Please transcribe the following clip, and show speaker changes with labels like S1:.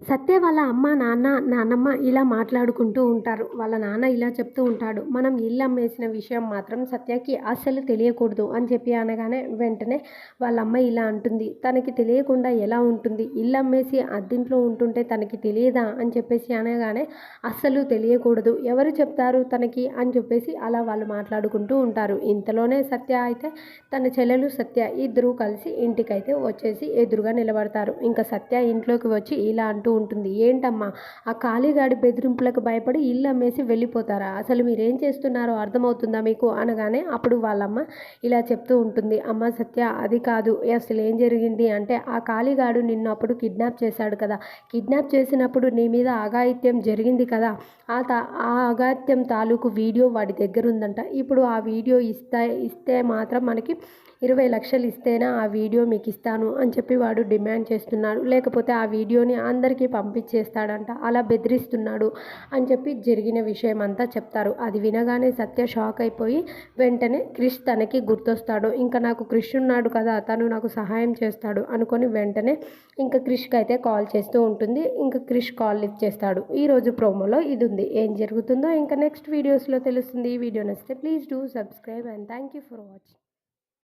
S1: సత్య వాళ్ళ అమ్మ, నాన్నమ్మ ఇలా మాట్లాడుకుంటూ ఉంటారు. వాళ్ళ నాన్న ఇలా చెప్తూ ఉంటాడు. మనం ఇల్లు అమ్మేసిన విషయం మాత్రం సత్యకి అస్సలు తెలియకూడదు అని చెప్పి అనగానే వెంటనే వాళ్ళ అమ్మ ఇలా అంటుంది. తనకి తెలియకుండా ఎలా ఉంటుంది? ఇల్లు అమ్మేసి అద్దింట్లో ఉంటుంటే తనకి తెలియదా అని చెప్పేసి అనగానే అస్సలు తెలియకూడదు. ఎవరు చెప్తారు తనకి అని చెప్పేసి అలా వాళ్ళు మాట్లాడుకుంటూ ఉంటారు. ఇంతలోనే సత్య అయితే తన చెల్లెలు సత్య ఇద్దరూ కలిసి ఇంటికైతే వచ్చేసి ఎదురుగా నిలబడతారు. ఇంకా సత్య ఇంట్లోకి వచ్చి ఇలా అంటూ ఉంటుంది. ఏంటమ్మా ఆ ఖాళీగాడి బెదిరింపులకు భయపడి ఇల్లు అమ్మేసి వెళ్ళిపోతారా? అసలు మీరేం చేస్తున్నారో అర్థమవుతుందా మీకు అనగానే అప్పుడు వాళ్ళమ్మ ఇలా చెప్తూ ఉంటుంది. అమ్మ సత్య అది కాదు, అసలు ఏం జరిగింది అంటే ఆ ఖాళీగాడు నిన్ను అప్పుడు కిడ్నాప్ చేశాడు కదా, కిడ్నాప్ చేసినప్పుడు నీ మీద అఘాయిత్యం జరిగింది కదా, ఆ అఘాయిత్యం తాలూకు వీడియో వాడి దగ్గర ఉందంట. ఇప్పుడు ఆ వీడియో ఇస్తే మాత్రం మనకి 20 లక్షలు ఇస్తేనే ఆ వీడియో మీకు ఇస్తాను అని చెప్పి వాడు డిమాండ్ చేస్తున్నాడు. లేకపోతే ఆ వీడియోని అందరికీ పంపించేస్తాడంట. అలా బెదిరిస్తున్నాడు అని చెప్పి జరిగిన విషయం అంతా చెప్తారు. అది వినగానే సత్య షాక్ అయిపోయి వెంటనే క్రిష్ తనకి గుర్తొస్తాడు. ఇంకా నాకు క్రిష్ ఉన్నాడు కదా, తను నాకు సహాయం చేస్తాడు అనుకొని వెంటనే ఇంకా క్రిష్కి అయితే కాల్ చేస్తూ ఉంటుంది. ఇంకా క్రిష్ కాల్ లిఫ్ట్ చేస్తాడు. ఈరోజు ప్రోమోలో ఇది ఉంది. ఏం జరుగుతుందో ఇంకా నెక్స్ట్ వీడియోస్లో తెలుస్తుంది. ఈ వీడియో నచ్చితే please do subscribe and thank you for watching.